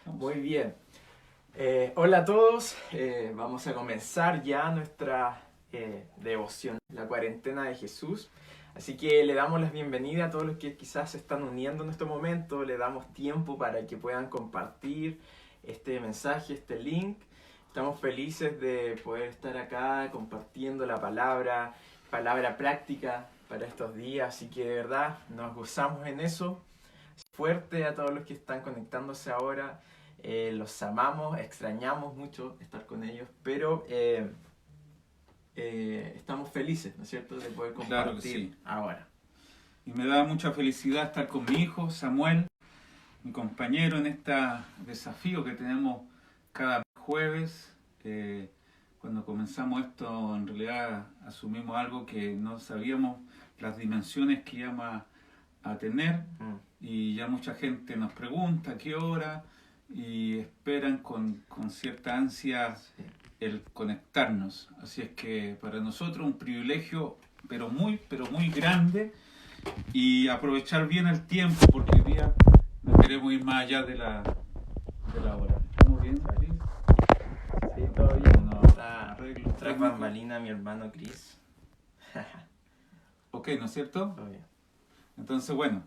Muy bien. Hola a todos. Vamos a comenzar ya nuestra devoción, la cuarentena de Jesús. Así que le damos la bienvenida a todos los que quizás se están uniendo en este momento. Le damos tiempo para que puedan compartir este mensaje, este link. Estamos felices de poder estar acá compartiendo la palabra práctica para estos días. Así que de verdad nos gozamos en eso. Fuerte a todos los que están conectándose ahora. Los amamos, extrañamos mucho estar con ellos, pero estamos felices, ¿no es cierto?, de poder Claro que compartir sí. ahora. Y me da mucha felicidad estar con mi hijo Samuel, mi compañero en este desafío que tenemos cada jueves. Cuando comenzamos esto, en realidad asumimos algo que no sabíamos las dimensiones que íbamos a tener, y ya mucha gente nos pregunta a qué hora y esperan con cierta ansia Sí. el conectarnos. Así es que para nosotros un privilegio, pero muy grande, y aprovechar bien el tiempo, porque hoy día no queremos ir más allá de la hora. ¿Estamos bien, Cris? Sí, todo bien. No, Está arreglo tras técnico. bambalina mi hermano Chris. Ok, ¿no es cierto? Todo bien. Entonces, bueno,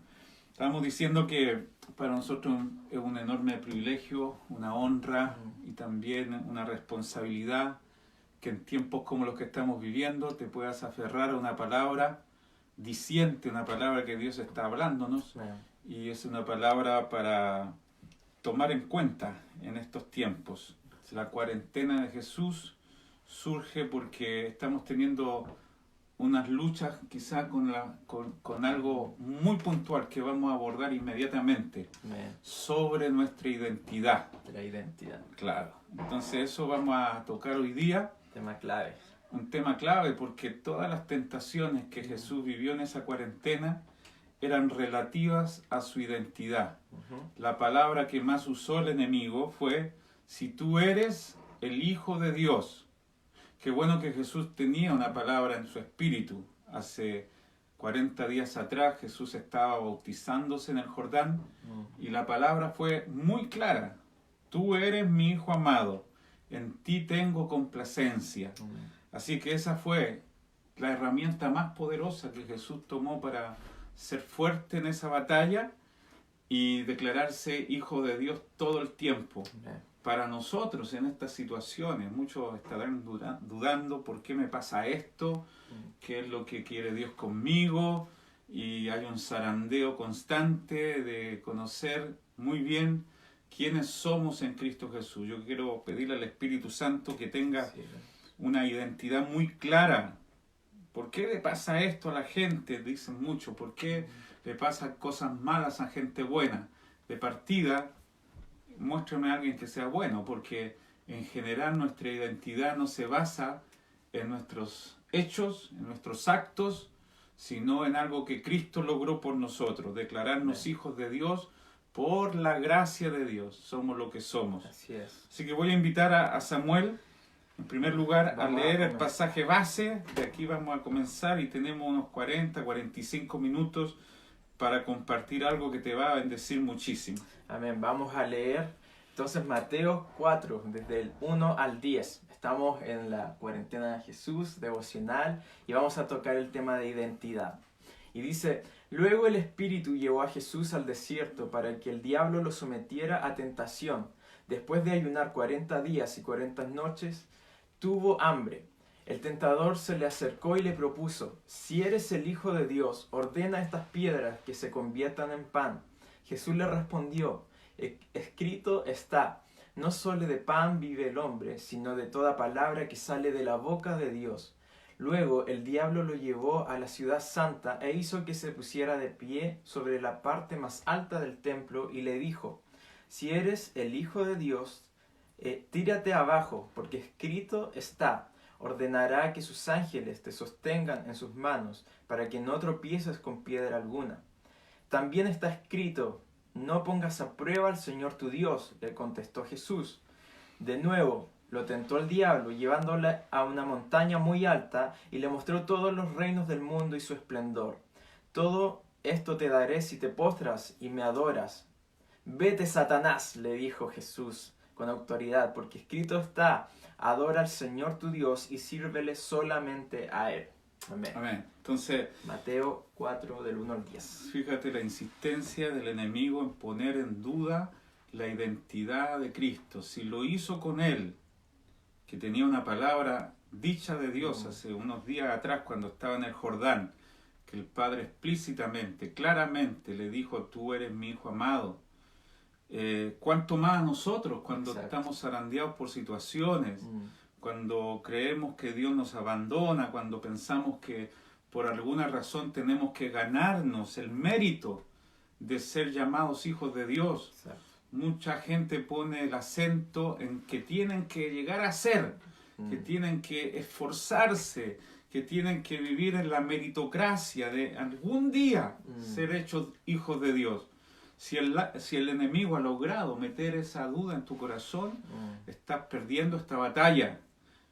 estábamos diciendo que para nosotros es un enorme privilegio, una honra y también una responsabilidad que en tiempos como los que estamos viviendo te puedas aferrar a una palabra diciente, una palabra que Dios está hablándonos, Bueno, y es una palabra para tomar en cuenta en estos tiempos. La cuarentena de Jesús surge porque estamos teniendo unas luchas quizá con algo muy puntual que vamos a abordar inmediatamente sobre nuestra identidad. de la identidad. Claro, entonces eso vamos a tocar hoy día. Tema clave. Un tema clave, porque todas las tentaciones que Jesús vivió en esa cuarentena eran relativas a su identidad. La palabra que más usó el enemigo fue: si tú eres el Hijo de Dios. Qué bueno que Jesús tenía una palabra en su espíritu. Hace 40 días atrás Jesús estaba bautizándose en el Jordán y la palabra fue muy clara: tú eres mi Hijo amado, en ti tengo complacencia. Así que esa fue la herramienta más poderosa que Jesús tomó para ser fuerte en esa batalla y declararse Hijo de Dios todo el tiempo. Para nosotros en estas situaciones, muchos estarán dudando: ¿por qué me pasa esto? ¿Qué es lo que quiere Dios conmigo? Y hay un zarandeo constante de conocer muy bien quiénes somos en Cristo Jesús. Yo quiero pedirle al Espíritu Santo que tenga una identidad muy clara. ¿Por qué le pasa esto a la gente? Dicen mucho. ¿Por qué le pasan cosas malas a gente buena? De partida, muéstrame a alguien que sea bueno, porque en general nuestra identidad no se basa en nuestros hechos, en nuestros actos, sino en algo que Cristo logró por nosotros, declararnos hijos de Dios por la gracia de Dios. Somos lo que somos. Así es. Así que voy a invitar a Samuel, en primer lugar, a leer el pasaje base. De aquí vamos a comenzar y tenemos unos 45 minutos para compartir algo que te va a bendecir muchísimo. Amén. Vamos a leer entonces Mateo 4, desde el 1 al 10. Estamos en la cuarentena de Jesús, devocional, y vamos a tocar el tema de identidad. Y dice: luego el Espíritu llevó a Jesús al desierto para que el diablo lo sometiera a tentación. Después de ayunar 40 días y 40 noches, tuvo hambre. El tentador se le acercó y le propuso: si eres el Hijo de Dios, ordena a estas piedras que se conviertan en pan. Jesús le respondió: escrito está, no solo de pan vive el hombre, sino de toda palabra que sale de la boca de Dios. Luego el diablo lo llevó a la ciudad santa e hizo que se pusiera de pie sobre la parte más alta del templo y le dijo: si eres el Hijo de Dios, tírate abajo, porque escrito está, ordenará que sus ángeles te sostengan en sus manos, para que no tropieces con piedra alguna. También está escrito: no pongas a prueba al Señor tu Dios, le contestó Jesús. De nuevo lo tentó el diablo, llevándole a una montaña muy alta, y le mostró todos los reinos del mundo y su esplendor. Todo esto te daré si te postras y me adoras. Vete, Satanás, le dijo Jesús con autoridad, porque escrito está, adora al Señor tu Dios y sírvele solamente a Él. Amén. Amén. Entonces, Mateo 4, del 1 al 10. fíjate la insistencia del enemigo en poner en duda la identidad de Cristo. Si lo hizo con él, que tenía una palabra dicha de Dios hace unos días atrás cuando estaba en el Jordán, que el Padre explícitamente, claramente le dijo, tú eres mi Hijo amado. ¿Cuánto más a nosotros cuando estamos zarandeados por situaciones, cuando creemos que Dios nos abandona, cuando pensamos que por alguna razón tenemos que ganarnos el mérito de ser llamados hijos de Dios? Exacto. Mucha gente pone el acento en que tienen que llegar a ser, que tienen que esforzarse, que tienen que vivir en la meritocracia de algún día ser hechos hijos de Dios. Si el enemigo ha logrado meter esa duda en tu corazón, estás perdiendo esta batalla,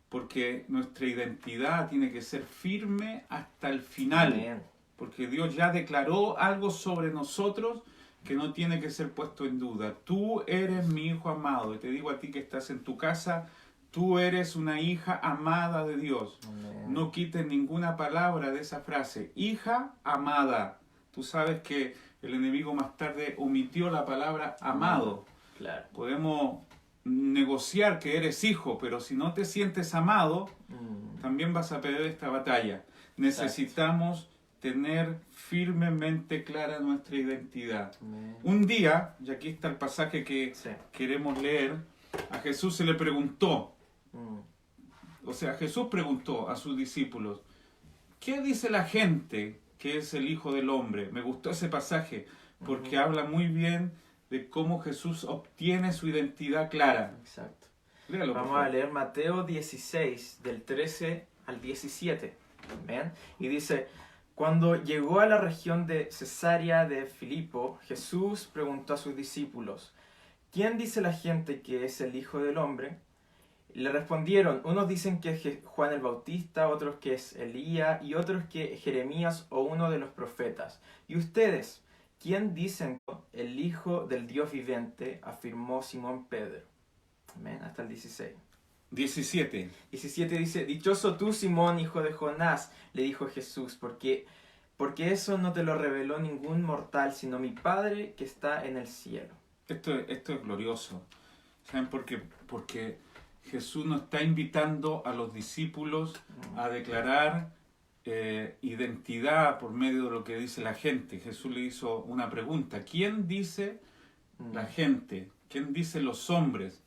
porque nuestra identidad tiene que ser firme hasta el final. Amén. Porque Dios ya declaró algo sobre nosotros que no tiene que ser puesto en duda. Tú eres mi Hijo amado. Y te digo a ti que estás en tu casa, tú eres una hija amada de Dios. Amén. No quites ninguna palabra de esa frase. Hija amada. Tú sabes que el enemigo más tarde omitió la palabra amado. Claro. Podemos negociar que eres hijo, pero si no te sientes amado, también vas a perder esta batalla. Necesitamos tener firmemente clara nuestra identidad. Amén. Un día, y aquí está el pasaje que queremos leer, a Jesús se le preguntó, o sea, Jesús preguntó a sus discípulos, ¿qué dice la gente que es el Hijo del Hombre? Me gustó ese pasaje porque habla muy bien de cómo Jesús obtiene su identidad clara. Exacto. Léalo, por Vamos favor. a leer Mateo 16, del 13 al 17. Amén. Y dice, cuando llegó a la región de Cesarea de Filipo, Jesús preguntó a sus discípulos, ¿quién dice la gente que es el Hijo del Hombre? Le respondieron, unos dicen que es Juan el Bautista, otros que es Elías y otros que Jeremías o uno de los profetas. ¿Y ustedes? ¿Quién dicen el Hijo del Dios viviente? Afirmó Simón Pedro. Amén. Hasta el 16. 17. 17 dice, dichoso tú, Simón, hijo de Jonás, le dijo Jesús, porque eso no te lo reveló ningún mortal, sino mi Padre que está en el cielo. Esto es glorioso. ¿Saben por qué? Porque Jesús nos está invitando a los discípulos a declarar identidad por medio de lo que dice la gente. Jesús le hizo una pregunta. ¿Quién dice la gente? ¿Quién dice los hombres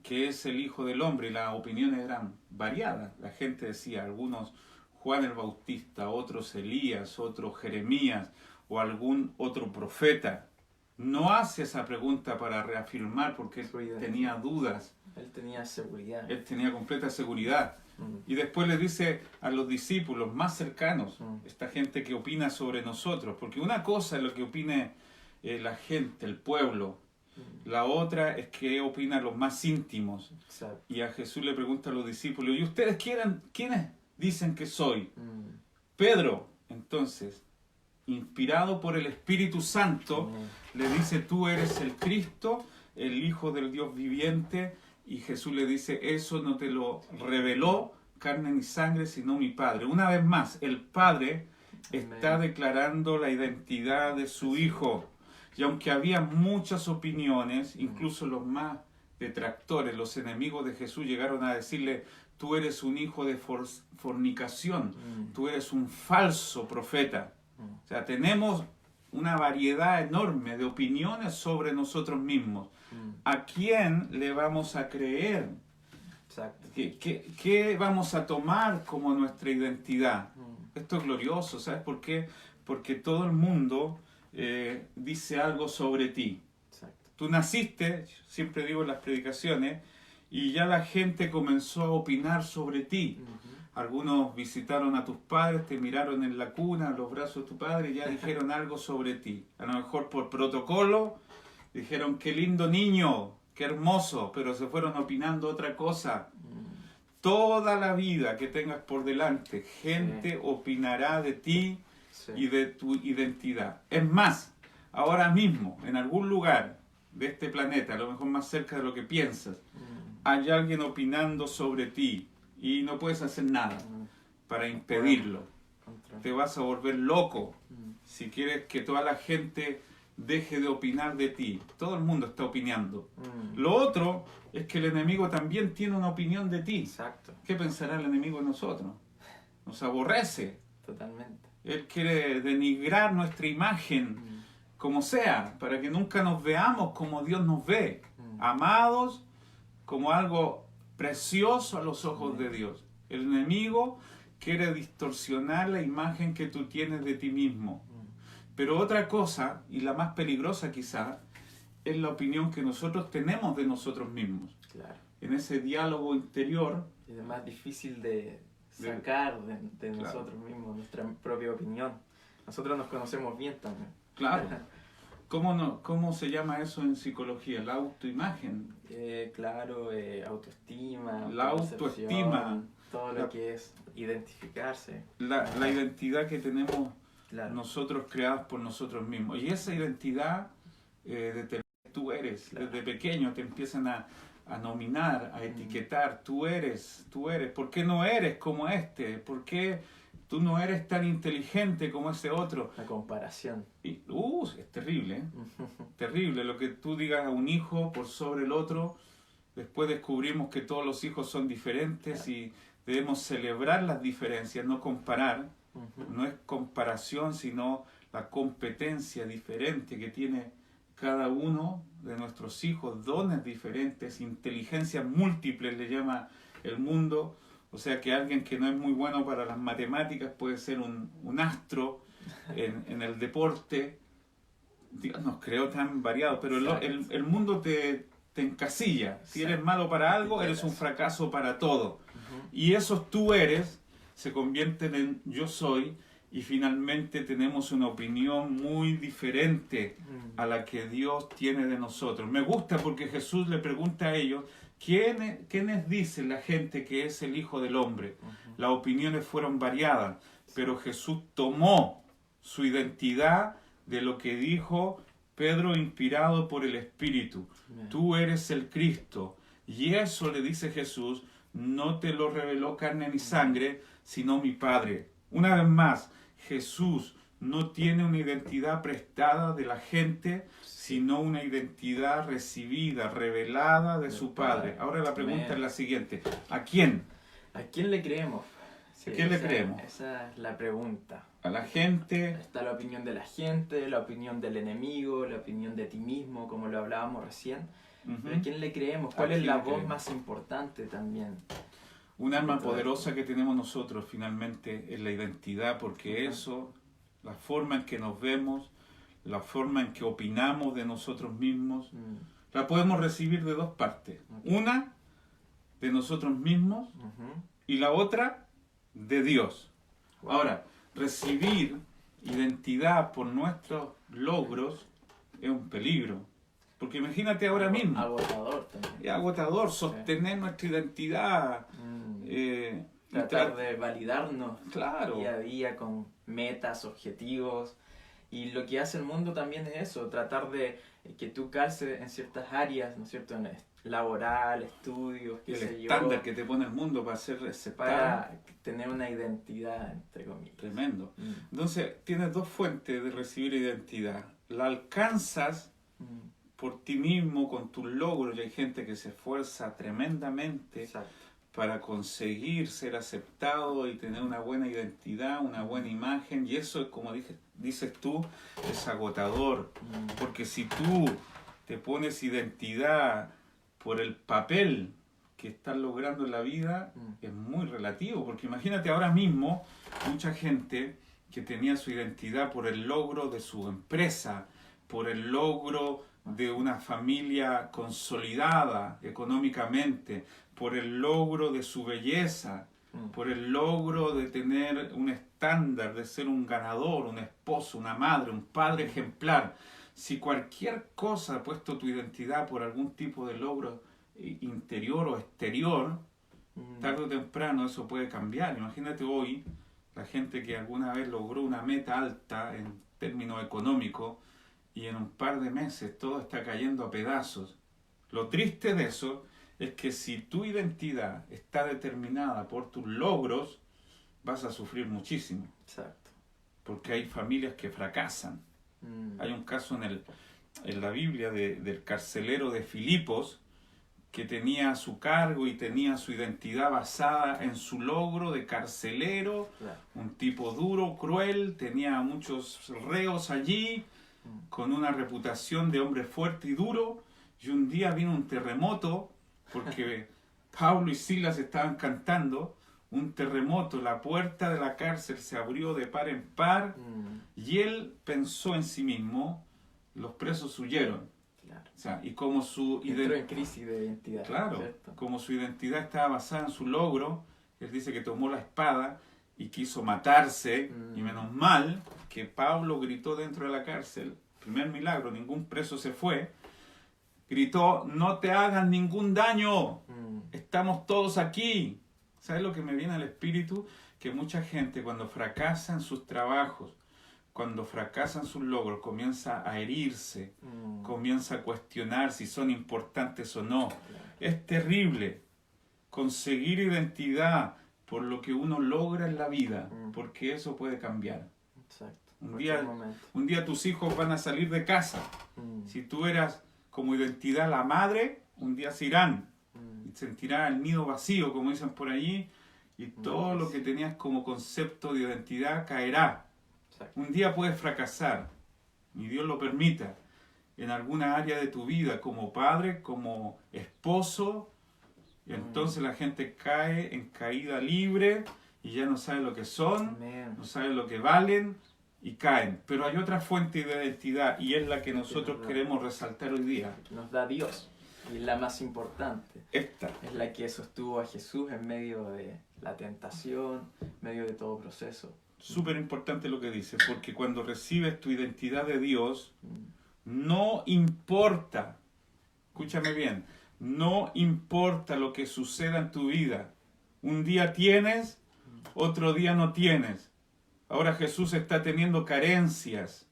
que es el Hijo del Hombre? Y las opiniones eran variadas. La gente decía, algunos Juan el Bautista, otros Elías, otros Jeremías o algún otro profeta. No hace esa pregunta para reafirmar porque él tenía dudas. Él tenía seguridad. Él tenía completa seguridad. Y después le dice a los discípulos más cercanos, esta gente que opina sobre nosotros, porque una cosa es lo que opine la gente, el pueblo, la otra es que opinan los más íntimos. Exacto. Y a Jesús le pregunta a los discípulos, ¿y ustedes quiénes dicen que soy? Pedro, entonces, inspirado por el Espíritu Santo, le dice, tú eres el Cristo, el Hijo del Dios viviente. Y Jesús le dice, eso no te lo reveló carne ni sangre, sino mi Padre. Una vez más, el Padre está declarando la identidad de su Hijo. Y aunque había muchas opiniones, incluso los más detractores, los enemigos de Jesús llegaron a decirle, tú eres un hijo de fornicación, tú eres un falso profeta. O sea, tenemos una variedad enorme de opiniones sobre nosotros mismos. ¿A quién le vamos a creer? Exacto. ¿Qué vamos a tomar como nuestra identidad? Esto es glorioso, ¿sabes por qué? Porque todo el mundo dice algo sobre ti. Exacto. Tú naciste, siempre digo en las predicaciones, y ya la gente comenzó a opinar sobre ti. Algunos visitaron a tus padres, te miraron en la cuna, los brazos de tu padre, y ya dijeron algo sobre ti. A lo mejor por protocolo, dijeron, qué lindo niño, qué hermoso, pero se fueron opinando otra cosa. Toda la vida que tengas por delante, gente opinará de ti y de tu identidad. Es más, ahora mismo, en algún lugar, de este planeta, a lo mejor más cerca de lo que piensas, hay alguien opinando sobre ti y no puedes hacer nada para impedirlo. Te vas a volver loco si quieres que toda la gente deje de opinar de ti. Todo el mundo está opinando. Lo otro es que el enemigo también tiene una opinión de ti. Exacto. ¿Qué pensará el enemigo de nosotros? Nos aborrece. Totalmente. Él quiere denigrar nuestra imagen, como sea, para que nunca nos veamos como Dios nos ve, amados como algo precioso a los ojos de Dios. El enemigo quiere distorsionar la imagen que tú tienes de ti mismo. Pero otra cosa, y la más peligrosa quizá, es la opinión que nosotros tenemos de nosotros mismos. Claro. En ese diálogo interior. Y es más difícil de sacar de nosotros mismos, nuestra propia opinión. Nosotros nos conocemos bien también. Claro. ¿Cómo se llama eso en psicología? La autoimagen. Claro, autoestima. La autoestima. Todo lo que es identificarse. La identidad que tenemos nosotros creadas por nosotros mismos. Y esa identidad tú eres. Desde pequeño te empiezan a nominar, a etiquetar. Tú eres. ¿Por qué no eres como este? ¿Por qué tú no eres tan inteligente como ese otro? La comparación. Y, es terrible, ¿eh? Terrible. Lo que tú digas a un hijo por sobre el otro. Después descubrimos que todos los hijos son diferentes y debemos celebrar las diferencias, no comparar. No es comparación, sino la competencia diferente que tiene cada uno de nuestros hijos, dones diferentes, inteligencias múltiples le llama el mundo. O sea que alguien que no es muy bueno para las matemáticas puede ser un astro en el deporte. Dios nos creó tan variados, pero el mundo te encasilla. Si eres malo para algo, eres un fracaso para todo. Y esos tú eres se convierten en yo soy, y finalmente tenemos una opinión muy diferente a la que Dios tiene de nosotros. Me gusta porque Jesús le pregunta a ellos, ¿quiénes dicen la gente que es el Hijo del Hombre? Las opiniones fueron variadas, pero Jesús tomó su identidad de lo que dijo Pedro inspirado por el Espíritu. Tú eres el Cristo. Y eso le dice Jesús, no te lo reveló carne ni sangre, sino mi Padre. Una vez más, Jesús no tiene una identidad prestada de la gente, sino una identidad recibida, revelada de su Padre. Ahora la pregunta es la siguiente. ¿A quién? ¿A quién le creemos? Sí, ¿a quién le creemos? Esa es la pregunta. A la gente. Está la opinión de la gente, la opinión del enemigo, la opinión de ti mismo, como lo hablábamos recién. ¿Pero a quién le creemos? ¿Cuál es la voz más importante también? Un arma poderosa que tenemos nosotros finalmente es la identidad, porque eso, la forma en que nos vemos, la forma en que opinamos de nosotros mismos, la podemos recibir de dos partes. Una, de nosotros mismos, y la otra, de Dios. Ahora, recibir identidad por nuestros logros es un peligro. Porque imagínate ahora mismo. Agotador también. Es agotador sostener nuestra identidad. Tratar de validarnos claro. Día a día con metas, objetivos. Y lo que hace el mundo también es eso, tratar de que tú calces en ciertas áreas, ¿no es cierto? En laboral, estudios, qué sé yo. El estándar que te pone el mundo para ser aceptado. Para tener una identidad, entre comillas. Tremendo. Entonces, tienes dos fuentes de recibir identidad. La alcanzas por ti mismo, con tus logros, y hay gente que se esfuerza tremendamente para conseguir ser aceptado y tener una buena identidad, una buena imagen, y eso es, como dices tú, es agotador, porque si tú te pones identidad por el papel que estás logrando en la vida, es muy relativo, porque imagínate ahora mismo mucha gente que tenía su identidad por el logro de su empresa, por el logro de una familia consolidada económicamente, por el logro de su belleza, por el logro de tener un estándar, de ser un ganador, un esposo, una madre, un padre ejemplar. Si cualquier cosa ha puesto tu identidad por algún tipo de logro interior o exterior, tarde o temprano eso puede cambiar. Imagínate hoy la gente que alguna vez logró una meta alta en términos económicos, y en un par de meses todo está cayendo a pedazos. Lo triste de eso es que si tu identidad está determinada por tus logros, vas a sufrir muchísimo. Exacto. Porque hay familias que fracasan. Hay un caso en la Biblia del carcelero de Filipos, que tenía su cargo y tenía su identidad basada en su logro de carcelero, Claro. un tipo duro, cruel, tenía muchos reos allí, con una reputación de hombre fuerte y duro, y un día vino un terremoto, porque Pablo y Silas estaban cantando, un terremoto, la puerta de la cárcel se abrió de par en par, y él pensó en sí mismo, los presos huyeron. Claro. O sea, y como su Entró en crisis de identidad. claro, ¿cierto? como su identidad estaba basada en su logro, él dice que tomó la espada y quiso matarse, y menos mal que Pablo gritó dentro de la cárcel, primer milagro, ningún preso se fue, gritó, no te hagan ningún daño, estamos todos aquí. ¿Sabes lo que me viene al espíritu? Que mucha gente cuando fracasa en sus trabajos, cuando fracasan sus logros, comienza a herirse, comienza a cuestionar si son importantes o no. Es terrible conseguir identidad por lo que uno logra en la vida, porque eso puede cambiar. Exacto. Un día tus hijos van a salir de casa. Si tú eras como identidad la madre, un día se irán y sentirán el nido vacío, como dicen por allí, y todo lo que tenías como concepto de identidad caerá. Un día puedes fracasar, y Dios lo permita, en alguna área de tu vida, como padre, como esposo, y entonces la gente cae en caída libre y ya no sabe lo que son, no sabe lo que valen y caen. Pero hay otra fuente de identidad y es la que nosotros queremos resaltar hoy día. Nos da Dios y es la más importante. Esta. Es la que sostuvo a Jesús en medio de la tentación, en medio de todo proceso. Súper importante lo que dice, porque cuando recibes tu identidad de Dios, no importa, escúchame bien, no importa lo que suceda en tu vida. Un día tienes, otro día no tienes. Ahora Jesús está teniendo carencias.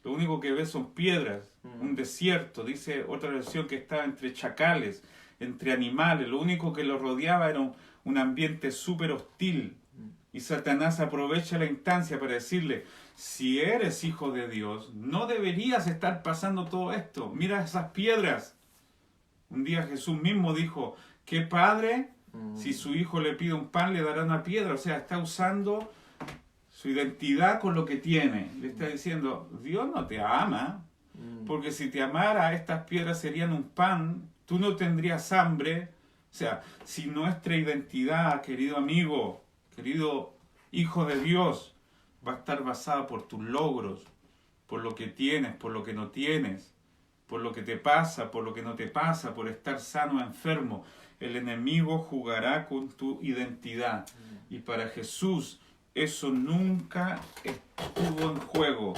Lo único que ve son piedras, un desierto. Dice otra versión que estaba entre chacales, entre animales. Lo único que lo rodeaba era un ambiente súper hostil. Y Satanás aprovecha la instancia para decirle, si eres hijo de Dios, no deberías estar pasando todo esto. Mira esas piedras. Un día Jesús mismo dijo, ¿qué padre? Si su hijo le pide un pan, le dará una piedra. O sea, está usando su identidad con lo que tiene. Le está diciendo, Dios no te ama, porque si te amara, estas piedras serían un pan, tú no tendrías hambre. O sea, si nuestra identidad, querido amigo, querido hijo de Dios, va a estar basada por tus logros, por lo que tienes, por lo que no tienes, por lo que te pasa, por lo que no te pasa, por estar sano o enfermo. El enemigo jugará con tu identidad. Y para Jesús eso nunca estuvo en juego.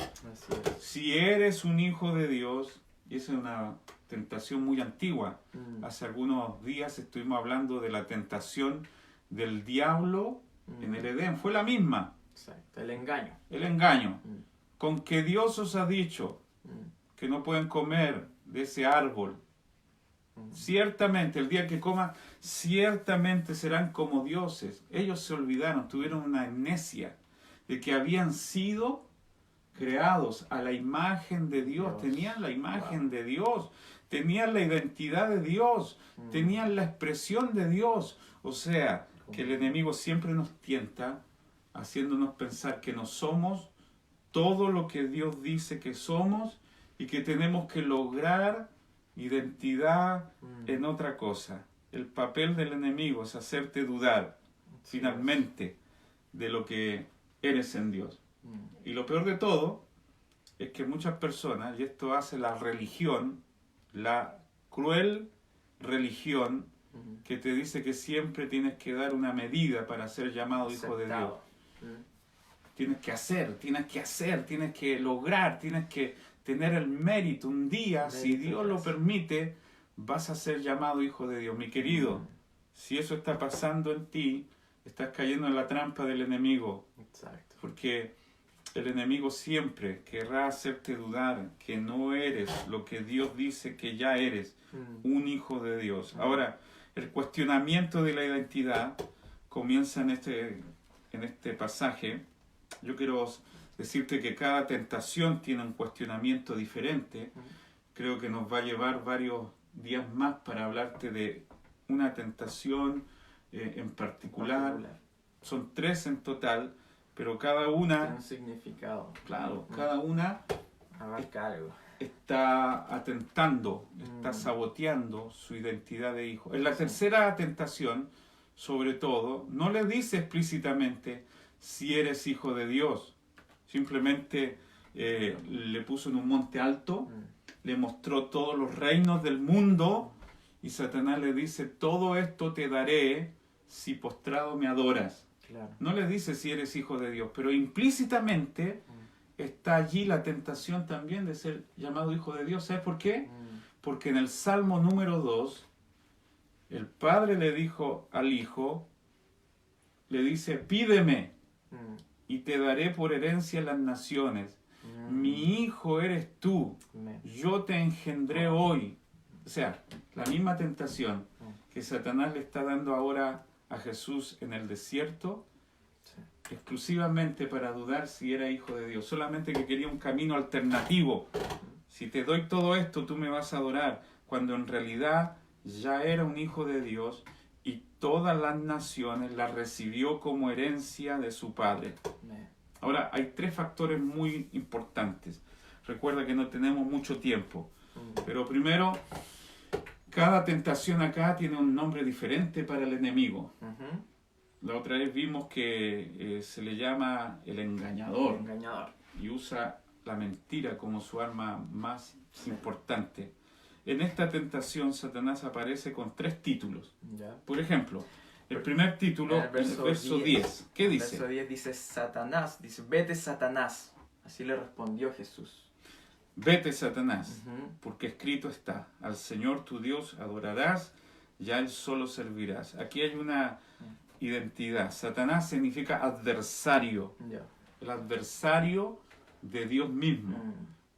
Si eres un hijo de Dios, y esa es una tentación muy antigua. Hace algunos días estuvimos hablando de la tentación del diablo en el Edén. Fue la misma. Exacto, el engaño. El engaño. Con que Dios os ha dicho que no pueden comer de ese árbol. Ciertamente, el día que coman, ciertamente serán como dioses. Ellos se olvidaron, tuvieron una amnesia de que habían sido creados a la imagen de Dios. Tenían la imagen de Dios, tenían la identidad de Dios, tenían la expresión de Dios. O sea, que el enemigo siempre nos tienta, haciéndonos pensar que no somos todo lo que Dios dice que somos y que tenemos que lograr identidad en otra cosa. El papel del enemigo es hacerte dudar finalmente de lo que eres en Dios. Y lo peor de todo es que muchas personas, y esto hace la religión, la cruel religión que te dice que siempre tienes que dar una medida para ser llamado hijo de Dios. Tienes que lograr, tienes que tener el mérito. Un día, si Dios lo permite, vas a ser llamado hijo de Dios. Mi querido, si eso está pasando en ti, estás cayendo en la trampa del enemigo. Exacto. Porque el enemigo siempre querrá hacerte dudar que no eres lo que Dios dice que ya eres, un hijo de Dios. Ahora, el cuestionamiento de la identidad comienza en este pasaje. Yo quiero decirte que cada tentación tiene un cuestionamiento diferente. Creo que nos va a llevar varios días más para hablarte de una tentación en particular. Son 3 en total, pero cada una tiene un significado. Claro, cada una abarca algo. Está atentando, está saboteando su identidad de hijo. En la tercera tentación, sobre todo, no le dice explícitamente si eres hijo de Dios. Simplemente le puso en un monte alto, le mostró todos los reinos del mundo y Satanás le dice, todo esto te daré si postrado me adoras. Claro. No le dice si eres hijo de Dios, pero implícitamente está allí la tentación también de ser llamado hijo de Dios. ¿Sabes por qué? Porque en el Salmo número 2, el padre le dijo al hijo, le dice, pídeme y te daré por herencia las naciones. Mi hijo eres tú, yo te engendré hoy. O sea, la misma tentación que Satanás le está dando ahora a Jesús en el desierto, exclusivamente para dudar si era hijo de Dios, solamente que quería un camino alternativo. Si te doy todo esto, tú me vas a adorar, cuando en realidad ya era un hijo de Dios y todas las naciones la recibió como herencia de su padre. Ahora, hay 3 factores muy importantes. Recuerda que no tenemos mucho tiempo, pero primero, cada tentación acá tiene un nombre diferente para el enemigo. La otra vez vimos que se le llama el engañador. Y usa la mentira como su arma más importante. En esta tentación, Satanás aparece con 3 títulos. Por ejemplo, el primer título, en el verso 10. ¿Qué dice? El verso 10 dice, Satanás, dice, vete Satanás. Así le respondió Jesús. Vete Satanás, porque escrito está, al Señor tu Dios adorarás, y a Él solo servirás. Aquí hay una identidad. Satanás significa adversario. El adversario de Dios mismo,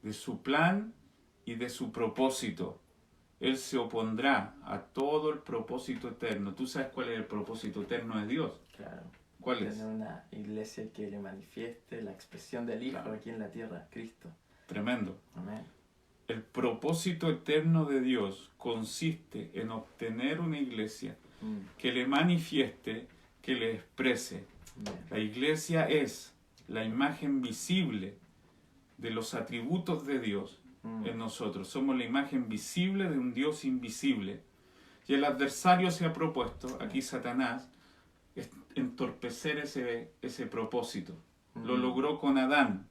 de su plan y de su propósito. Él se opondrá a todo el propósito eterno. ¿Tú sabes cuál es el propósito eterno de Dios? Claro. ¿Cuál es? Tener una iglesia que le manifieste la expresión del Hijo aquí en la tierra, Cristo. Tremendo. Amén. El propósito eterno de Dios consiste en obtener una iglesia que le manifieste, que le exprese. La iglesia es la imagen visible de los atributos de Dios en nosotros. Somos la imagen visible de un Dios invisible. Y el adversario se ha propuesto, aquí Satanás, entorpecer ese propósito. Lo logró con Adán.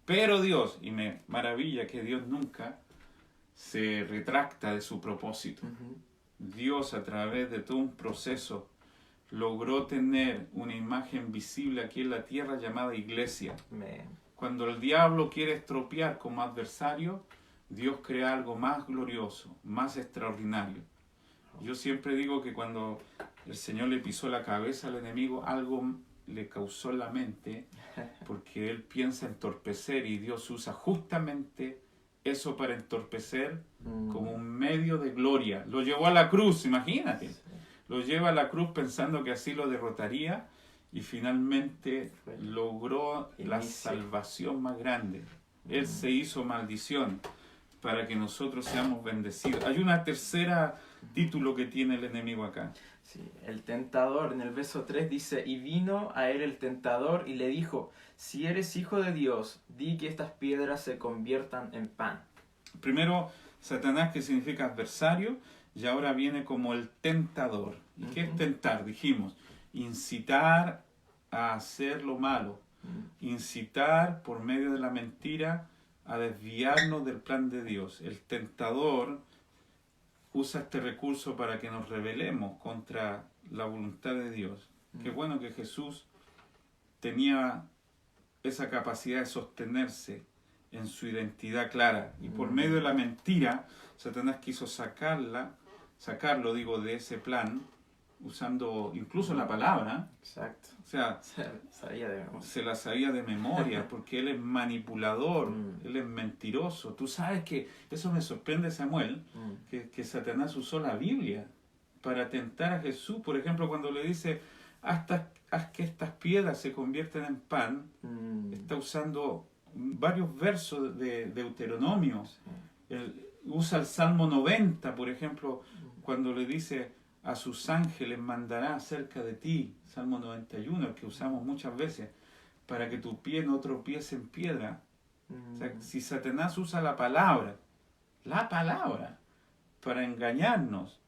Pero Dios, y me maravilla que Dios nunca se retracta de su propósito. Dios, a través de todo un proceso, logró tener una imagen visible aquí en la tierra llamada iglesia. Cuando el diablo quiere estropear como adversario, Dios crea algo más glorioso, más extraordinario. Yo siempre digo que cuando el Señor le pisó la cabeza al enemigo, algo le causó en la mente, porque él piensa entorpecer y Dios usa justamente eso para entorpecer como un medio de gloria. Lo llevó a la cruz, imagínate. Lo lleva a la cruz pensando que así lo derrotaría y finalmente logró la salvación más grande. Él se hizo maldición para que nosotros seamos bendecidos. Hay una tercera título que tiene el enemigo acá. Sí, el tentador, en el verso 3 dice, y vino a él el tentador y le dijo, si eres hijo de Dios, di que estas piedras se conviertan en pan. Primero, Satanás, que significa adversario, y ahora viene como el tentador. ¿Y qué es tentar? Dijimos, incitar a hacer lo malo, incitar por medio de la mentira a desviarnos del plan de Dios. El tentador usa este recurso para que nos rebelemos contra la voluntad de Dios. Qué bueno que Jesús tenía esa capacidad de sostenerse en su identidad clara. Y por medio de la mentira, Satanás quiso sacarlo de ese plan usando incluso la palabra. Exacto. O sea, se la sabía de memoria, porque él es manipulador, él es mentiroso. Tú sabes que, eso me sorprende, Samuel, que Satanás usó la Biblia para tentar a Jesús. Por ejemplo, cuando le dice, haz que estas piedras se conviertan en pan, está usando varios versos de Deuteronomio. Él usa el Salmo 90, por ejemplo, cuando le dice, a sus ángeles mandará acerca de ti, Salmo 91, el que usamos muchas veces, para que tu pie no tropiece en piedra. O sea, si Satanás usa la palabra, para engañarnos,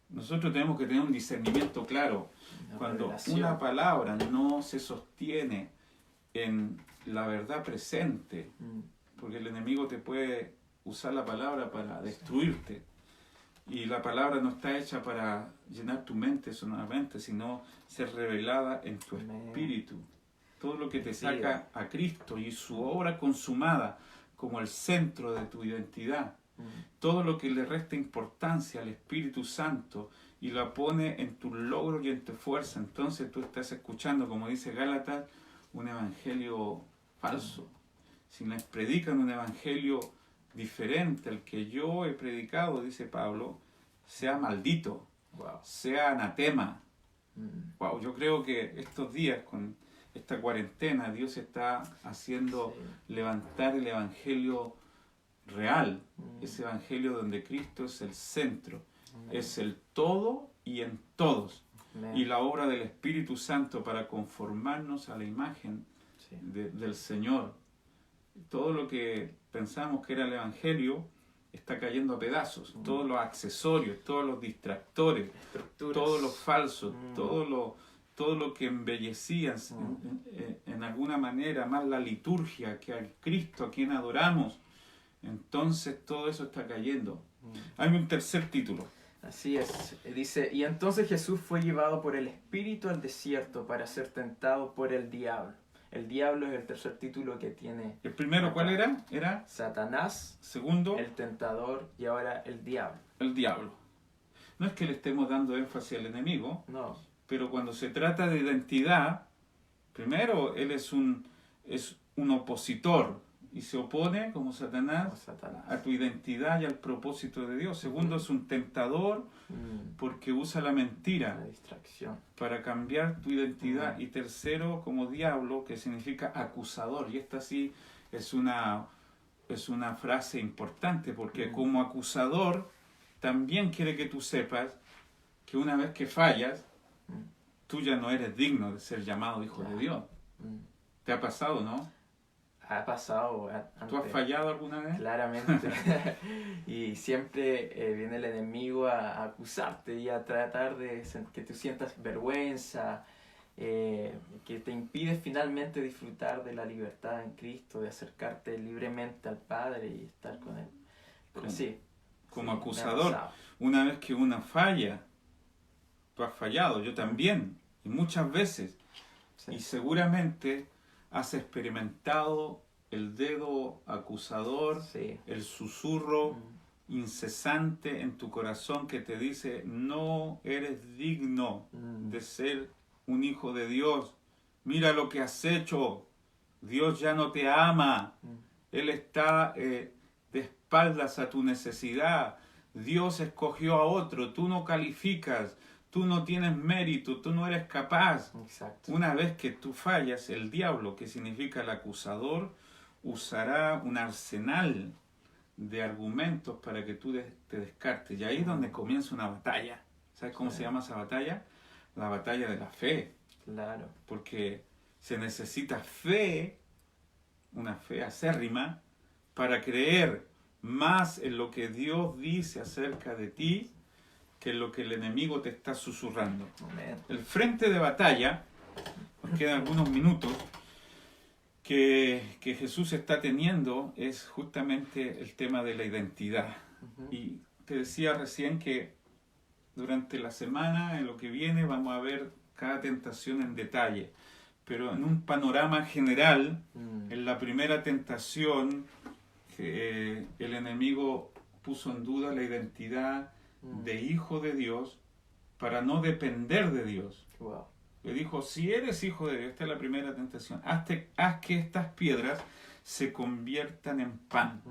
nosotros tenemos que tener un discernimiento claro. Cuando una palabra no se sostiene en la verdad presente, porque el enemigo te puede usar la palabra para destruirte. Y la palabra no está hecha para llenar tu mente solamente, sino ser revelada en tu espíritu. Todo lo que te saca a Cristo y su obra consumada como el centro de tu identidad. Todo lo que le resta importancia al Espíritu Santo y la pone en tu logro y en tu fuerza. Entonces tú estás escuchando, como dice Gálatas, un evangelio falso. Si les predican un evangelio diferente al que yo he predicado, dice Pablo, sea maldito, sea anatema. Wow, yo creo que estos días con esta cuarentena Dios está haciendo levantar el evangelio real, ese evangelio donde Cristo es el centro, es el todo y en todos, y la obra del Espíritu Santo para conformarnos a la imagen del Señor. Todo lo que pensamos que era el evangelio está cayendo a pedazos. Todos los accesorios, todos los distractores, todos los falsos, todo lo que embellecía en alguna manera más la liturgia que al Cristo a quien adoramos. Entonces todo eso está cayendo. Hay un tercer título. Así es. Dice, y entonces Jesús fue llevado por el Espíritu al desierto para ser tentado por el diablo. El diablo es el tercer título que tiene. ¿El primero cuál era? Era Satanás. Segundo, el tentador, y ahora el diablo. El diablo. No es que le estemos dando énfasis al enemigo, no. Pero cuando se trata de identidad, primero él es un opositor y se opone, como Satanás, a tu identidad y al propósito de Dios. Segundo, es un tentador porque usa la mentira, la distracción, para cambiar tu identidad. Y tercero, como diablo, que significa acusador. Y esta sí es una frase importante, porque como acusador también quiere que tú sepas que una vez que fallas, tú ya no eres digno de ser llamado hijo de Dios. ¿Te ha pasado, no? Ha pasado antes. ¿Tú has fallado alguna vez? Claramente. Y siempre viene el enemigo a acusarte y a tratar de que tú sientas vergüenza, que te impide finalmente disfrutar de la libertad en Cristo, de acercarte libremente al Padre y estar con Él. Pero como acusador, una vez que una falla, tú has fallado, yo también, y muchas veces, y seguramente has experimentado el dedo acusador, el susurro incesante en tu corazón que te dice, no eres digno de ser un hijo de Dios, mira lo que has hecho, Dios ya no te ama, Él está de espaldas a tu necesidad, Dios escogió a otro, tú no calificas, tú no tienes mérito, tú no eres capaz. Exacto. Una vez que tú fallas, el diablo, que significa el acusador, usará un arsenal de argumentos para que tú te descartes. Y ahí es donde comienza una batalla. ¿Sabes cómo se llama esa batalla? La batalla de la fe. Claro. Porque se necesita fe, una fe acérrima, para creer más en lo que Dios dice acerca de ti que en lo que el enemigo te está susurrando. Amén. El frente de batalla, nos quedan algunos minutos, que Jesús está teniendo es justamente el tema de la identidad. Y te decía recién que durante la semana, en lo que viene, vamos a ver cada tentación en detalle. Pero en un panorama general, en la primera tentación, el enemigo puso en duda la identidad de hijo de Dios para no depender de Dios. Wow. Le dijo, si eres hijo de Dios, esta es la primera tentación, haz que estas piedras se conviertan en pan.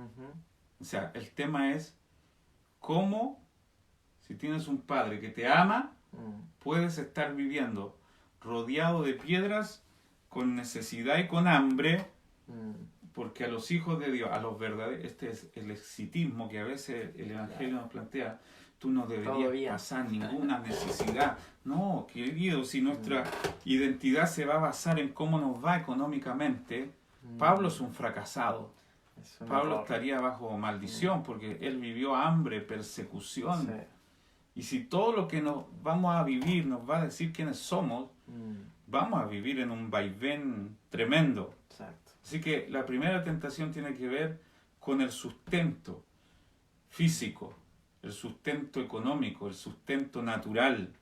O sea, el tema es cómo, si tienes un padre que te ama, puedes estar viviendo rodeado de piedras, con necesidad y con hambre, porque a los hijos de Dios, a los verdaderos, este es el exitismo que a veces el Evangelio nos plantea, tú no deberías pasar ninguna necesidad. No, querido, si nuestra identidad se va a basar en cómo nos va económicamente, Pablo es un fracasado. Pablo estaría bajo maldición porque él vivió hambre, persecución. Sí. Y si todo lo que nos vamos a vivir nos va a decir quiénes somos, vamos a vivir en un vaivén tremendo. Exacto. Así que la primera tentación tiene que ver con el sustento físico, el sustento económico, el sustento natural.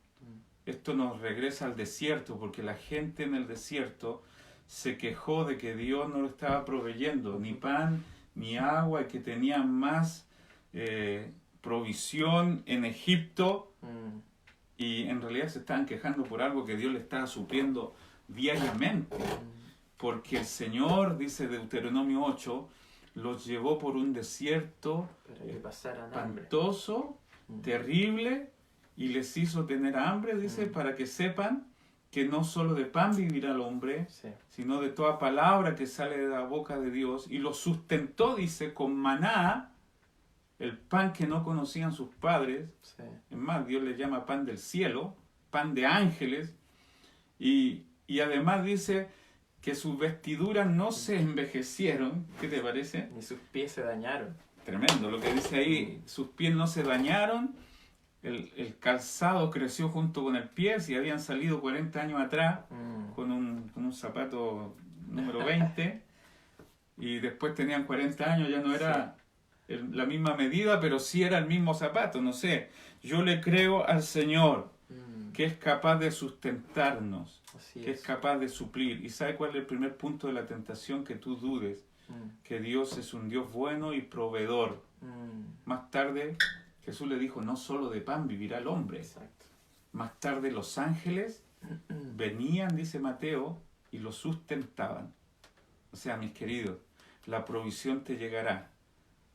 Esto nos regresa al desierto, porque la gente en el desierto se quejó de que Dios no lo estaba proveyendo, ni pan, ni agua, y que tenían más provisión en Egipto, y en realidad se estaban quejando por algo que Dios le estaba supliendo diariamente, porque el Señor, dice Deuteronomio 8, los llevó por un desierto espantoso, terrible, y les hizo tener hambre, dice, para que sepan que no solo de pan vivirá el hombre, sino de toda palabra que sale de la boca de Dios, y los sustentó, dice, con maná, el pan que no conocían sus padres. Es más, Dios le llama pan del cielo, pan de ángeles, y además dice que sus vestiduras no se envejecieron. ¿Qué te parece? Ni sus pies se dañaron. Tremendo lo que dice ahí, sus pies no se dañaron, el calzado creció junto con el pie, si habían salido 40 años atrás con un zapato número 20 y después tenían 40 años, ya no era la misma medida, pero sí era el mismo zapato, no sé. Yo le creo al Señor que es capaz de sustentarnos, que es capaz de suplir. ¿Y sabe cuál es el primer punto de la tentación? Que tú dudes que Dios es un Dios bueno y proveedor. Más tarde Jesús le dijo, no solo de pan vivirá el hombre. Exacto. Más tarde los ángeles venían, dice Mateo, y lo sustentaban. O sea, mis queridos, la provisión te llegará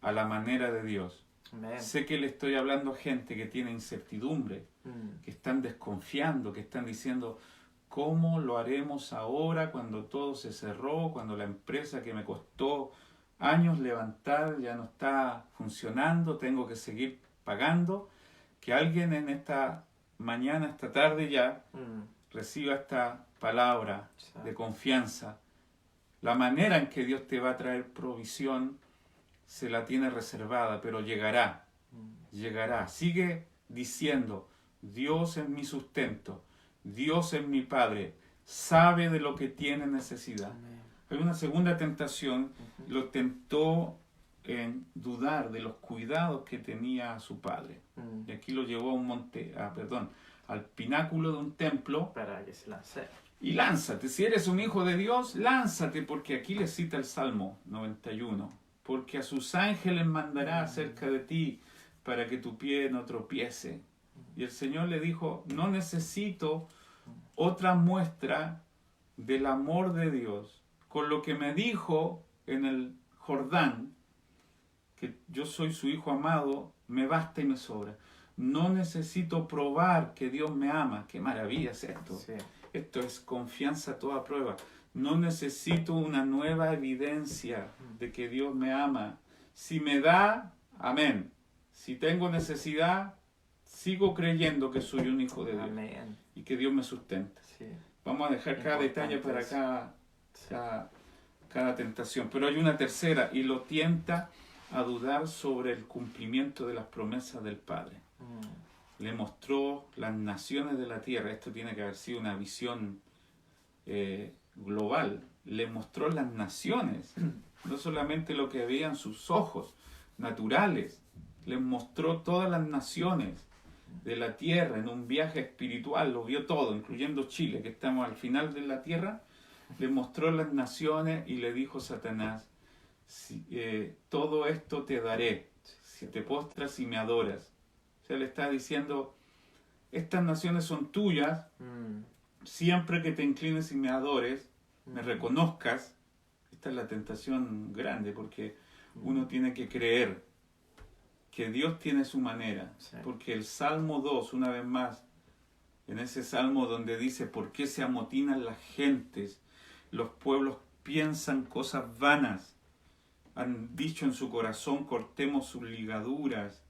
a la manera de Dios. Amén. Sé que le estoy hablando a gente que tiene incertidumbre, que están desconfiando, que están diciendo, ¿cómo lo haremos ahora cuando todo se cerró, cuando la empresa que me costó años levantar ya no está funcionando, tengo que seguir pagando? Que alguien en esta mañana, esta tarde ya, reciba esta palabra de confianza. La manera en que Dios te va a traer provisión se la tiene reservada, pero llegará, llegará. Sigue diciendo, Dios es mi sustento, Dios es mi Padre, sabe de lo que tiene necesidad. Hay una segunda tentación, lo tentó en dudar de los cuidados que tenía su padre. Y aquí lo llevó a un monte, al pináculo de un templo. Para que se lance. Y lánzate, si eres un hijo de Dios, lánzate, porque aquí le cita el Salmo 91. Porque a sus ángeles mandará cerca de ti para que tu pie no tropiece. Y el Señor le dijo, no necesito otra muestra del amor de Dios. Con lo que me dijo en el Jordán, que yo soy su hijo amado, me basta y me sobra. No necesito probar que Dios me ama. ¡Qué maravilla es esto! Sí. Esto es confianza a toda prueba. No necesito una nueva evidencia de que Dios me ama. Si me da, amén. Si tengo necesidad, sigo creyendo que soy un hijo de Dios. Amén. Y que Dios me sustenta. Sí. Vamos a dejar cada detalle para cada tentación. Pero hay una tercera, y lo tienta a dudar sobre el cumplimiento de las promesas del Padre. Le mostró las naciones de la tierra. Esto tiene que haber sido una visión global. Le mostró las naciones, no solamente lo que veían sus ojos naturales. Les mostró todas las naciones de la tierra en un viaje espiritual. Lo vio todo, incluyendo Chile, que estamos al final de la tierra. Le mostró las naciones y le dijo Satanás, todo esto te daré si te postras y me adoras. O sea, le está diciendo, estas naciones son tuyas, siempre que te inclines y me adores, me reconozcas. Esta es la tentación grande, porque uno tiene que creer que Dios tiene su manera. Sí. Porque el Salmo 2, una vez más, en ese Salmo donde dice, ¿por qué se amotinan las gentes? Los pueblos piensan cosas vanas. Han dicho en su corazón, cortemos sus ligaduras.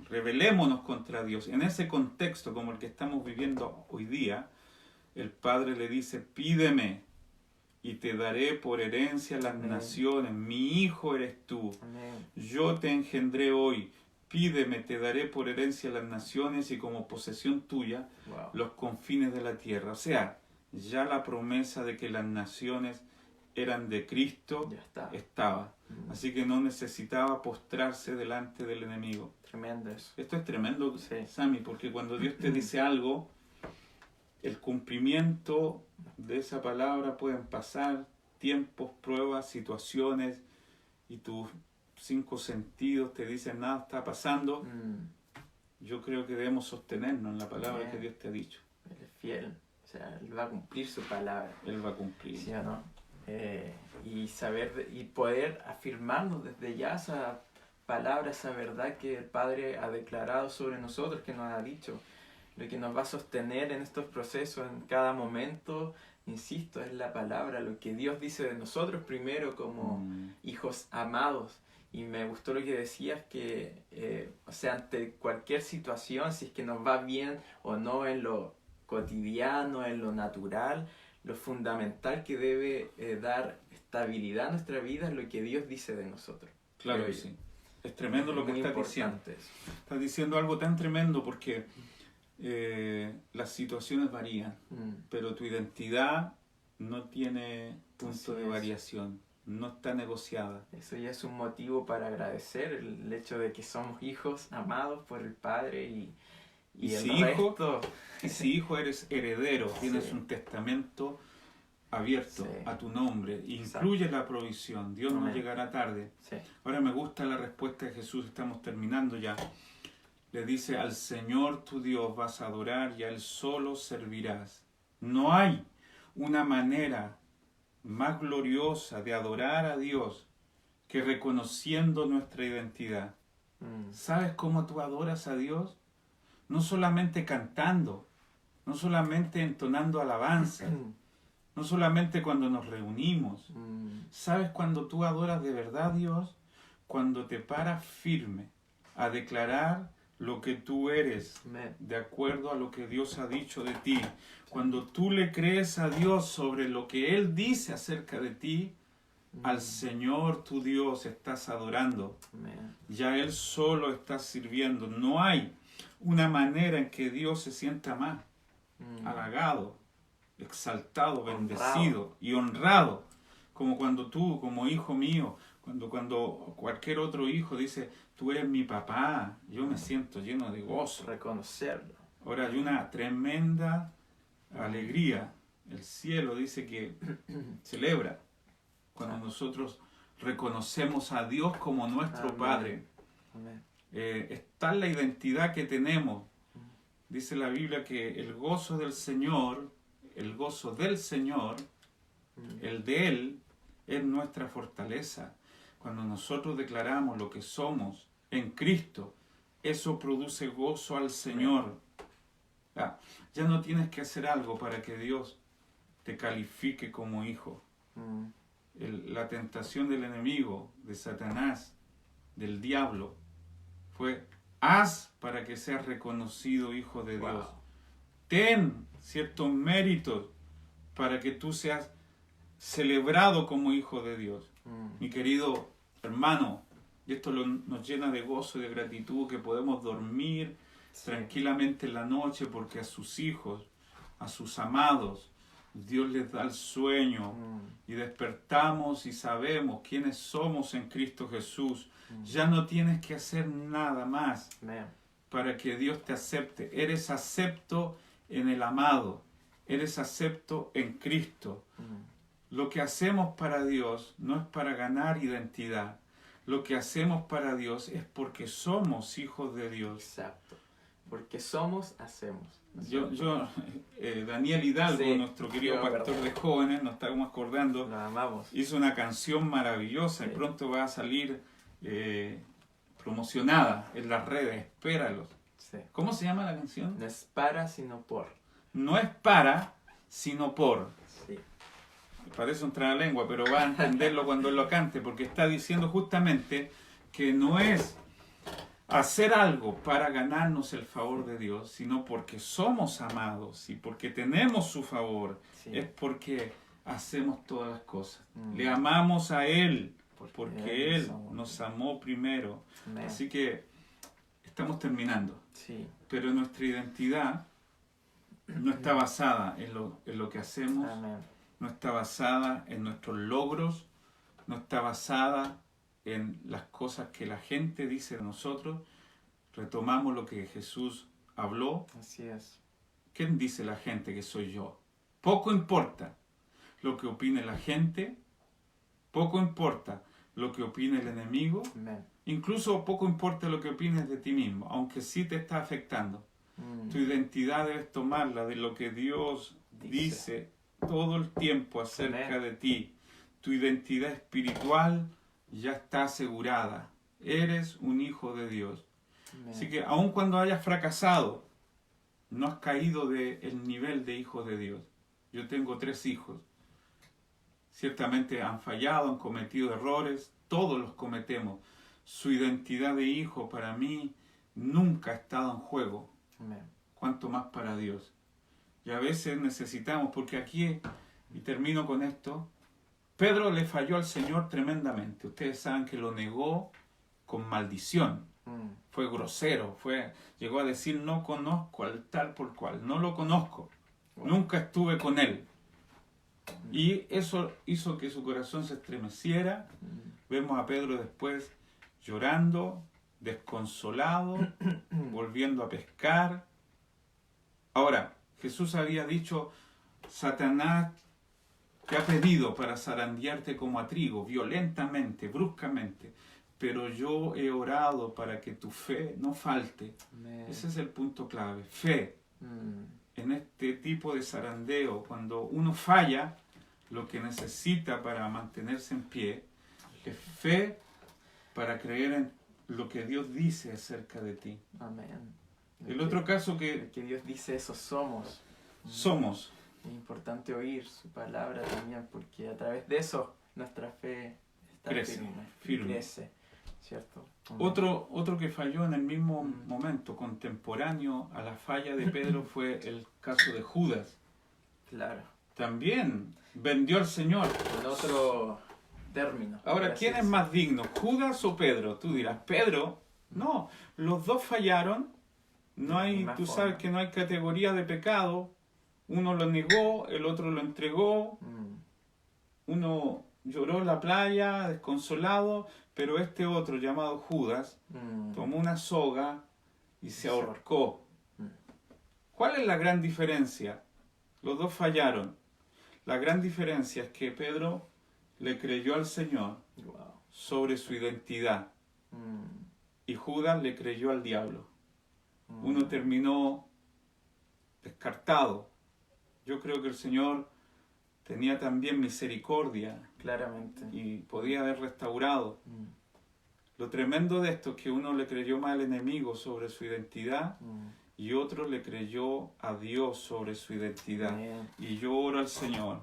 Rebelémonos contra Dios. En ese contexto, como el que estamos viviendo hoy día, el Padre le dice, pídeme y te daré por herencia las naciones. Mi hijo eres tú. Amén. Yo te engendré hoy. Pídeme, te daré por herencia las naciones y como posesión tuya los confines de la tierra. O sea, ya la promesa de que las naciones eran de Cristo estaba. Así que no necesitaba postrarse delante del enemigo. Tremendo eso. Esto es tremendo, sí. Sammy, porque cuando Dios te dice algo, el cumplimiento de esa palabra pueden pasar tiempos, pruebas, situaciones, y tus 5 sentidos te dicen nada está pasando. Yo creo que debemos sostenernos en la palabra que Dios te ha dicho. Él es fiel, o sea, Él va a cumplir su palabra. Él va a cumplir. ¿Sí o no? Y saber y poder afirmarnos desde ya esa palabra, esa verdad que el Padre ha declarado sobre nosotros, que nos ha dicho. Lo que nos va a sostener en estos procesos, en cada momento, insisto, es la palabra, lo que Dios dice de nosotros primero como hijos amados. Y me gustó lo que decías, que, o sea, ante cualquier situación, si es que nos va bien o no en lo cotidiano, en lo natural, lo fundamental que debe dar estabilidad a nuestra vida es lo que Dios dice de nosotros. Claro que sí. Es tremendo lo que estás diciendo. Estás diciendo algo tan tremendo porque las situaciones varían, pero tu identidad no tiene punto de variación, no está negociada. Eso ya es un motivo para agradecer el hecho de que somos hijos amados por el Padre y si hijo eres heredero, tienes un testamento abierto a tu nombre, incluye la provisión, Dios no llegará tarde. Ahora me gusta la respuesta de Jesús, estamos terminando ya. Le dice, al Señor tu Dios vas a adorar y a Él solo servirás. No hay una manera más gloriosa de adorar a Dios que reconociendo nuestra identidad. ¿Sabes cómo tú adoras a Dios? No solamente cantando, no solamente entonando alabanza, no solamente cuando nos reunimos. ¿Sabes cuando tú adoras de verdad a Dios? Cuando te paras firme a declarar lo que tú eres, de acuerdo a lo que Dios ha dicho de ti. Cuando tú le crees a Dios sobre lo que Él dice acerca de ti, al Señor tu Dios estás adorando. Ya Él solo estás sirviendo. No hay una manera en que Dios se sienta más halagado, exaltado, bendecido y honrado, como cuando tú, como hijo mío, cuando cualquier otro hijo dice, tú eres mi papá, yo me siento lleno de gozo. Reconocerlo. Ahora hay una tremenda alegría. El cielo dice que celebra cuando nosotros reconocemos a Dios como nuestro Padre. Está en la identidad que tenemos. Dice la Biblia que el gozo del Señor, el de Él, es nuestra fortaleza. Cuando nosotros declaramos lo que somos en Cristo, eso produce gozo al Señor. Ya no tienes que hacer algo para que Dios te califique como hijo. La tentación del enemigo, de Satanás, del diablo, fue: haz para que seas reconocido hijo de Dios. Ten ciertos méritos para que tú seas celebrado como hijo de Dios. Mi querido hermano, y esto nos llena de gozo y de gratitud, que podemos dormir tranquilamente en la noche porque a sus hijos, a sus amados, Dios les da el sueño y despertamos y sabemos quiénes somos en Cristo Jesús. Ya no tienes que hacer nada más para que Dios te acepte. Eres acepto en el amado, eres acepto en Cristo. Lo que hacemos para Dios no es para ganar identidad. Lo que hacemos para Dios es porque somos hijos de Dios. Exacto. Porque somos, hacemos. ¿No es cierto? Daniel Hidalgo, Sí, nuestro querido yo me pastor acuerdo. de jóvenes, nos estamos acordando, Lo amamos. hizo una canción maravillosa Sí. y pronto va a salir promocionada en las redes, espéralos. Sí. ¿Cómo se llama la canción? No es para, sino por. No es para, sino por. Sí. Parece un trabalengua, pero va a entenderlo cuando él lo cante, porque está diciendo justamente que no es hacer algo para ganarnos el favor de Dios, sino porque somos amados y porque tenemos su favor. Sí. Es porque hacemos todas las cosas. Mm. Le amamos a Él, porque Él amó. nos amó primero. Amén. Así que estamos terminando. Sí. Pero nuestra identidad no está basada en lo que hacemos, Amén. no está basada en nuestros logros, no está basada en las cosas que la gente dice de nosotros. Retomamos lo que Jesús habló. Así es. ¿Quién dice la gente que soy yo? Poco importa lo que opine la gente, poco importa lo que opine el enemigo, Amén. incluso poco importa lo que opines de ti mismo, aunque sí te está afectando. Tu identidad debes tomarla de lo que Dios dice todo el tiempo acerca Amén. de ti. Tu identidad espiritual ya está asegurada. Eres un hijo de Dios. Amén. Así que aun cuando hayas fracasado, no has caído del nivel de hijo de Dios. Yo tengo 3 hijos. Ciertamente han fallado, han cometido errores, todos los cometemos. Su identidad de hijo para mí nunca ha estado en juego. Amén. Cuanto más para Dios. Y a veces necesitamos, porque aquí, y termino con esto, Pedro le falló al Señor tremendamente. Ustedes saben que lo negó con maldición. Fue grosero, llegó a decir: no conozco al tal por cual, no lo conozco, nunca estuve con él. Y eso hizo que su corazón se estremeciera. Vemos a Pedro después llorando, desconsolado, volviendo a pescar. Ahora, Jesús había dicho: Satanás te ha pedido para zarandearte como a trigo, violentamente, bruscamente, pero yo he orado para que tu fe no falte. Amén. Ese es el punto clave, fe. En este tipo de zarandeo, cuando uno falla, lo que necesita para mantenerse en pie es fe para creer en lo que Dios dice acerca de ti. Amén. El otro caso que Que Dios dice eso somos. somos, Es importante oír su palabra también, porque a través de eso nuestra fe está Crece, firme. firme. Crece, ¿cierto? Amén. otro que falló en el mismo momento, contemporáneo a la falla de Pedro, fue el caso de Judas. Claro. También vendió al Señor. En otro término. Ahora, por así ¿quién es decirlo. más digno, Judas o Pedro? Tú dirás, Pedro. No, los dos fallaron. No hay, Misma tú forma. sabes que no hay categoría de pecado. Uno lo negó, el otro lo entregó. Uno lloró en la playa, desconsolado, pero este otro, llamado Judas, tomó una soga y se ahorcó. ¿Cuál es la gran diferencia? Los dos fallaron. La gran diferencia es que Pedro le creyó al Señor Wow. sobre su identidad y Judas le creyó al diablo. Uno terminó descartado. Yo creo que el Señor tenía también misericordia Claramente. y podía haber restaurado. Lo tremendo de esto es que uno le creyó más al enemigo sobre su identidad y otro le creyó a Dios sobre su identidad. Amén. Y yo oro al Señor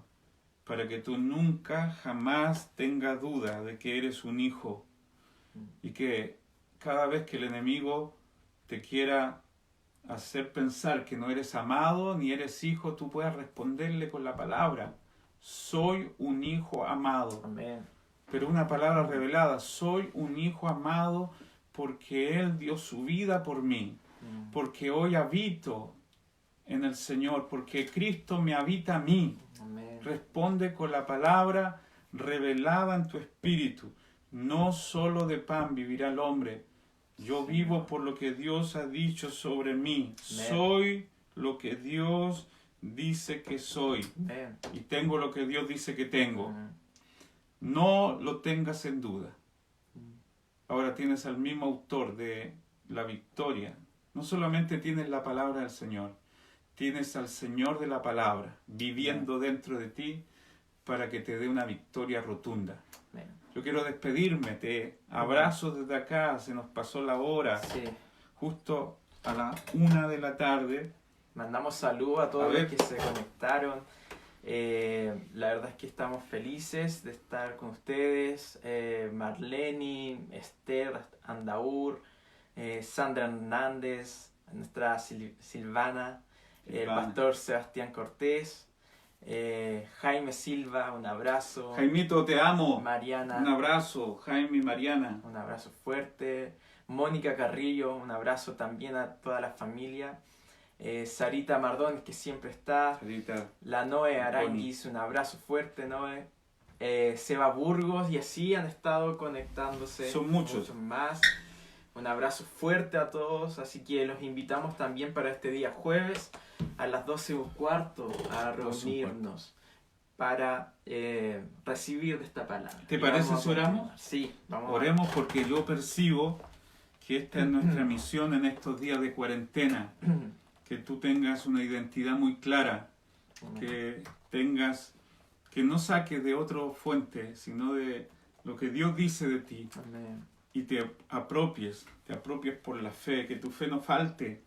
para que tú nunca, jamás tengas duda de que eres un hijo y que cada vez que el enemigo te quiera hacer pensar que no eres amado ni eres hijo, tú puedas responderle con la palabra: soy un hijo amado. Amén. Pero una palabra revelada: soy un hijo amado porque Él dio su vida por mí, porque hoy habito en el Señor, porque Cristo me habita a mí. Amén. Responde con la palabra revelada en tu espíritu: no solo de pan vivirá el hombre. Yo vivo por lo que Dios ha dicho sobre mí. Amén. Soy lo que Dios dice que soy. Amén. Y tengo lo que Dios dice que tengo. No lo tengas en duda. Ahora tienes al mismo autor de la victoria. no solamente tienes la palabra del Señor, tienes al Señor de la palabra viviendo dentro de ti para que te dé una victoria rotunda. Amén. Yo quiero despedirme, te abrazo desde acá, se nos pasó la hora, Sí. justo a la 1 de la tarde. Mandamos saludos a todos A los ver. que se conectaron. La verdad es que estamos felices de estar con ustedes. Marleni, Esther, Andaur, Sandra Hernández, nuestra Silvana, el pastor Sebastián Cortés, Jaime Silva, un abrazo. Jaimito, te amo. Mariana, Un abrazo, Jaime y Mariana. un abrazo fuerte. Mónica Carrillo, un abrazo también a toda la familia. Sarita Mardón, que siempre está. Sarita. La Noé Aranguis, un abrazo fuerte, Noé. Seba Burgos, y así han estado conectándose. Son muchos. Más. Un abrazo fuerte a todos, así que los invitamos también para este día jueves a las 12:15 a 12:15. reunirnos para recibir de esta palabra. ¿Te Y parece vamos a si oramos? continuar. Sí, vamos Oremos porque yo percibo que esta es nuestra misión en estos días de cuarentena. Que tú tengas una identidad muy clara, que no saques de otra fuente, sino de lo que Dios dice de ti. Amén. Y te apropies por la fe, que tu fe no falte,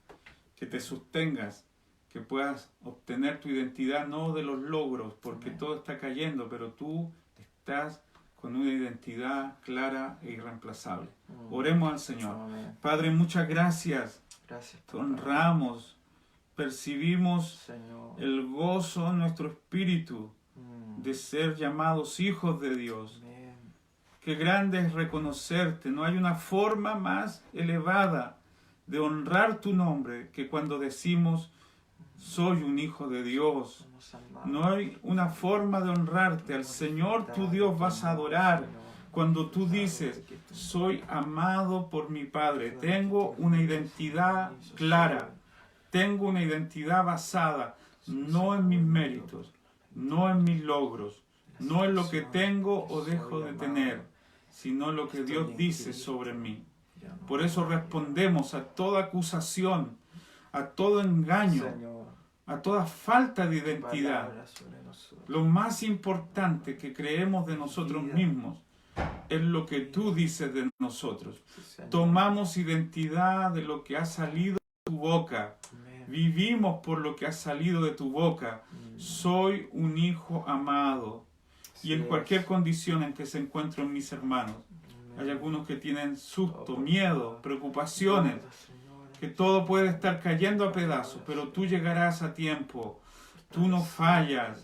que te sostengas, que puedas obtener tu identidad no de los logros, porque Amén. todo está cayendo, pero tú estás con una identidad clara e irreemplazable. Oremos al Señor. Amén. Padre, muchas gracias. Gracias. Te honramos, percibimos Señor. el gozo en nuestro espíritu Mm. de ser llamados hijos de Dios. Amén. Qué grande es reconocerte. No hay una forma más elevada de honrar tu nombre que cuando decimos soy un hijo de Dios. Somos amados. No hay una forma de honrarte. Al Señor tu Dios vas a adorar cuando tú dices soy amado por mi Padre. Tengo una identidad clara. Tengo una identidad basada no en mis méritos, no en mis logros, no en lo que tengo o dejo de tener, sino lo que Dios dice sobre mí. Por eso respondemos a toda acusación, a todo engaño, Señor, a toda falta de identidad. palabra sobre nosotros. Lo más importante que creemos de nosotros mismos es lo que tú dices de nosotros. Sí, Señor. Tomamos identidad de lo que ha salido de tu boca. Amén. Vivimos por lo que ha salido de tu boca. Soy un hijo amado. Y en Así cualquier es. condición en que se encuentren mis hermanos, Amén. hay algunos que tienen susto, miedo, preocupaciones, Guarda, Señor. que todo puede estar cayendo a pedazos, pero tú llegarás a tiempo. Tú no fallas.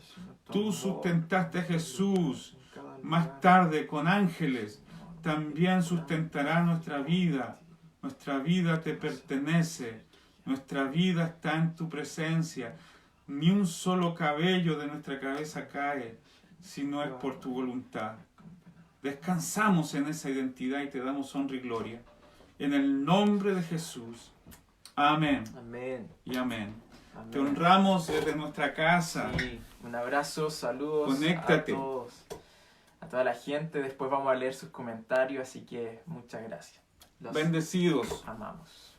Tú sustentaste a Jesús. Más tarde, con ángeles, también sustentará nuestra vida. Nuestra vida te pertenece. Nuestra vida está en tu presencia. Ni un solo cabello de nuestra cabeza cae, si no es por tu voluntad. Descansamos en esa identidad y te damos honra y gloria. En el nombre de Jesús. Amén Amén. y amén. Amén. Te honramos desde nuestra casa. Sí, un abrazo, saludos Conéctate. a todos, a toda la gente. Después vamos a leer sus comentarios, así que muchas gracias. Los Bendecidos. amamos.